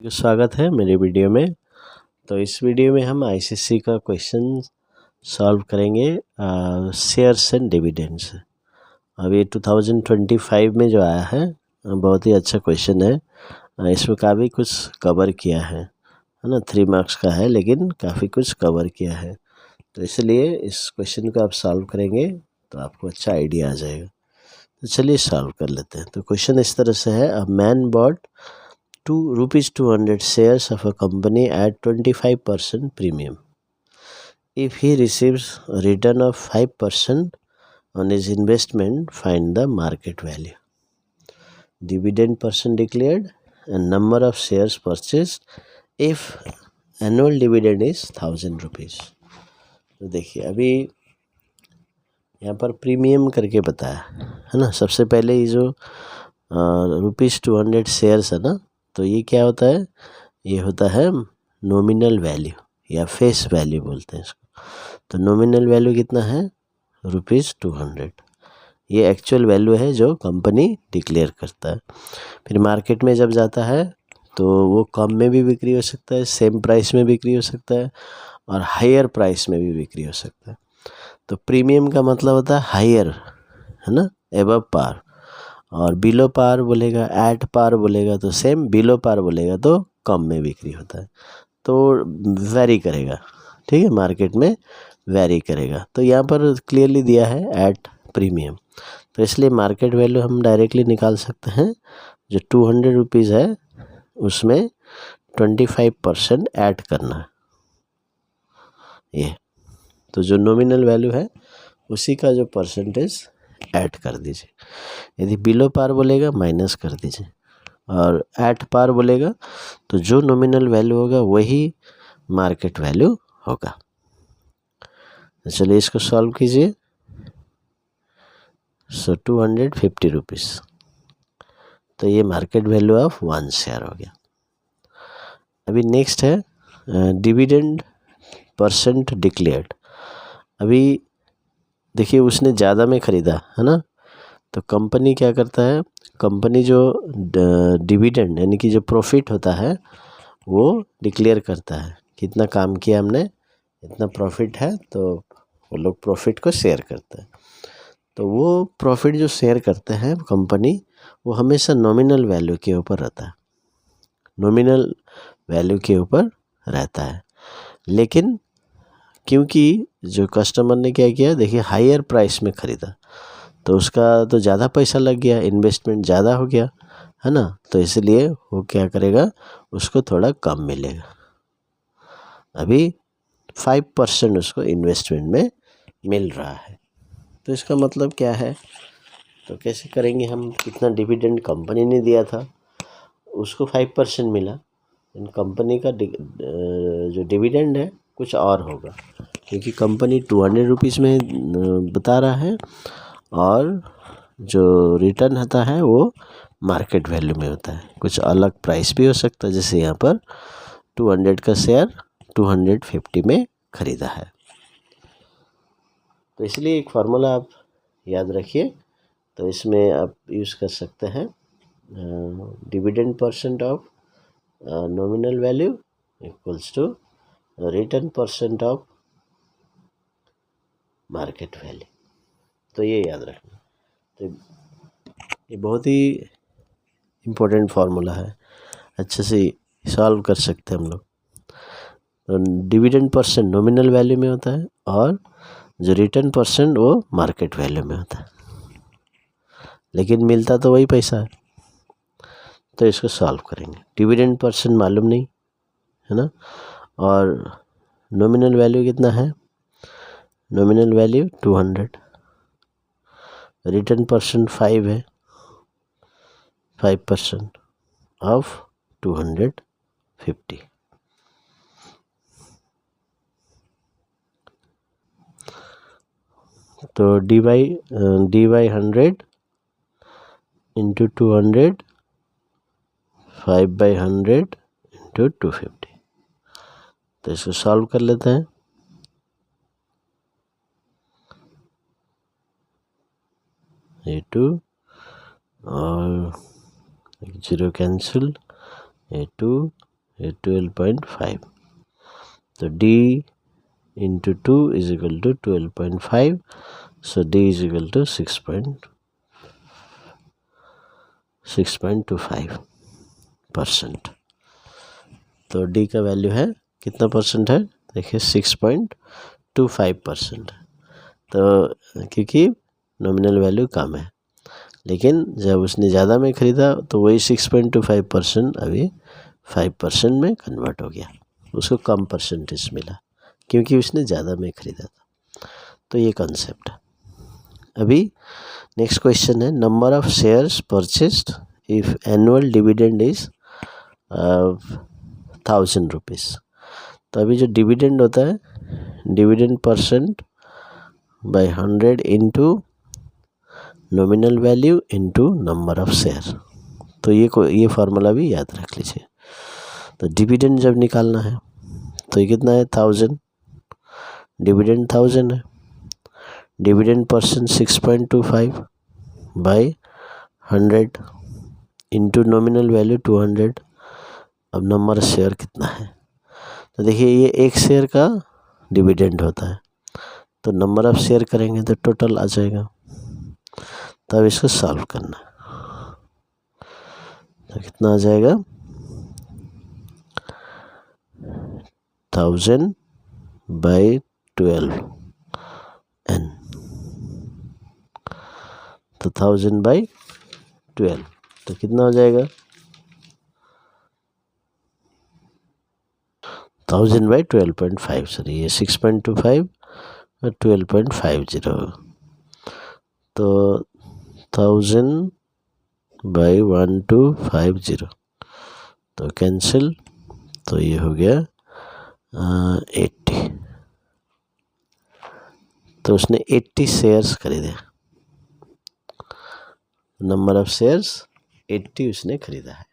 स्वागत है मेरे वीडियो में। तो इस वीडियो में हम आईसीएसई का क्वेश्चन सॉल्व करेंगे शेयर्स एंड डिविडेंड्स। अभी 2025 में जो आया है बहुत ही अच्छा क्वेश्चन है। इसमें काफ़ी कुछ कवर किया है ना। 3 मार्क्स का है लेकिन काफ़ी कुछ कवर किया है, तो इसलिए इस क्वेश्चन को आप सॉल्व करेंगे तो आपको अच्छा आइडिया आ जाएगा। तो चलिए सॉल्व कर लेते हैं। तो क्वेश्चन इस तरह से है, a man bot ₹200 shares of a company at 25% premium. If he receives a return of 5% on his investment, find the market value. Dividend percent declared and number of shares purchased if annual dividend is ₹1000. तो देखिए अभी यहाँ पर premium करके बताया है ना। सबसे पहले ये जो ₹200 शेयर्स है ना, तो ये क्या होता है, ये होता है नॉमिनल वैल्यू या फेस वैल्यू बोलते हैं इसको। तो नॉमिनल वैल्यू कितना है, ₹200। ये एक्चुअल वैल्यू है जो कंपनी डिक्लेयर करता है। फिर मार्केट में जब जाता है तो वो कम में भी बिक्री हो सकता है, सेम प्राइस में बिक्री हो सकता है और हायर प्राइस में भी बिक्री हो सकता है। तो प्रीमियम का मतलब होता है हायर, है ना, एबव पार। और बिलो पार बोलेगा, एट पार बोलेगा तो सेम, बिलो पार बोलेगा तो कम में बिक्री होता है। तो वेरी करेगा, ठीक है, मार्केट में वेरी करेगा। तो यहाँ पर क्लियरली दिया है एट प्रीमियम, तो इसलिए मार्केट वैल्यू हम डायरेक्टली निकाल सकते हैं। जो ₹200 है उसमें 25% ऐड करना है ये। तो जो नॉमिनल वैल्यू है उसी का जो परसेंटेज ऐड कर दीजिए। यदि बिलो पार बोलेगा माइनस कर दीजिए, और एट पार बोलेगा तो जो नॉमिनल वैल्यू होगा वही मार्केट वैल्यू होगा। तो चलिए इसको सॉल्व कीजिए। सो ₹250, तो ये मार्केट वैल्यू ऑफ 1 शेयर हो गया। अभी नेक्स्ट है डिविडेंड परसेंट डिक्लेयर्ड। अभी देखिए उसने ज़्यादा में ख़रीदा है ना, तो कंपनी क्या करता है, कंपनी जो डिविडेंड यानी कि जो प्रॉफिट होता है वो डिक्लेयर करता है। कितना काम किया हमने, इतना प्रॉफिट है, तो वो लोग प्रॉफिट को शेयर करते हैं। तो वो प्रॉफिट जो शेयर करते हैं कंपनी, वो हमेशा नॉमिनल वैल्यू के ऊपर रहता है, नॉमिनल वैल्यू के ऊपर रहता है। लेकिन क्योंकि जो कस्टमर ने क्या किया, देखिए हायर प्राइस में ख़रीदा तो उसका तो ज़्यादा पैसा लग गया, इन्वेस्टमेंट ज़्यादा हो गया, है ना। तो इसलिए वो क्या करेगा, उसको थोड़ा कम मिलेगा। अभी 5% उसको इन्वेस्टमेंट में मिल रहा है। तो इसका मतलब क्या है, तो कैसे करेंगे हम, कितना डिविडेंड कंपनी ने दिया था उसको 5% मिला, कंपनी का जो डिविडेंड है कुछ और होगा, क्योंकि कंपनी ₹200 में बता रहा है और जो रिटर्न होता है वो मार्केट वैल्यू में होता है। कुछ अलग प्राइस भी हो सकता है, जैसे यहाँ पर 200 का शेयर 250 में ख़रीदा है। तो इसलिए एक फार्मूला आप याद रखिए, तो इसमें आप यूज़ कर सकते हैं dividend percent of nominal value equals to return percent of market value. तो ये याद रखना। तो ये बहुत ही इम्पोर्टेंट फार्मूला है, अच्छे से सॉल्व कर सकते हैं हम लोग। तो डिविडेंड परसेंट नॉमिनल वैल्यू में होता है और जो रिटर्न परसेंट वो मार्केट वैल्यू में होता है, लेकिन मिलता तो वही पैसा है। तो इसको सॉल्व करेंगे। डिविडेंड परसेंट मालूम नहीं है ना, और नॉमिनल वैल्यू कितना है, नॉमिनल वैल्यू 200, रिटर्न परसेंट 5 है, 5% ऑफ 250। तो डी बाई 100 इंटू 200, 5/100 इंटू 250। तो इसको सॉल्व कर लेते हैं। ये 2 और 0 कैंसिल, ये 2 ये 12.5, तो D into 2 is equal to 12.5, so D is equal to 6.25%। तो D का वैल्यू है कितना परसेंट है, देखिए 6.25%। तो क्योंकि नॉमिनल वैल्यू कम है, लेकिन जब उसने ज़्यादा में ख़रीदा तो वही 6.25% अभी 5% में कन्वर्ट हो गया, उसको कम परसेंटेज मिला क्योंकि उसने ज़्यादा में ख़रीदा था। तो ये कॉन्सेप्ट है। अभी नेक्स्ट क्वेश्चन है, number of shares purchased if annual dividend is 1000 rupees. तो अभी जो डिविडेंड होता है, dividend percent by 100 into nominal value into number of share. तो ये फार्मूला भी याद रख लीजिए। तो डिविडेंड जब निकालना है तो ये कितना है 1000, डिविडेंड 1000 है, dividend percent 6.25 by 100 into nominal value 200। अब नंबर शेयर कितना है, तो देखिए ये एक शेयर का डिविडेंड होता है, तो नंबर ऑफ शेयर करेंगे तो टोटल आ जाएगा। तब इसको सॉल्व करना, तो कितना आ जाएगा 1000 बाई 12n, तो 1000 बाई 12 तो कितना हो जाएगा 1000 बाई 12.5, सॉरी ये 6.25 और 12.50, तो 1000 बाई 1250 तो कैंसिल, तो ये हो गया 80। तो उसने 80 शेयर्स खरीदे, नंबर ऑफ शेयर्स 80 उसने खरीदा है।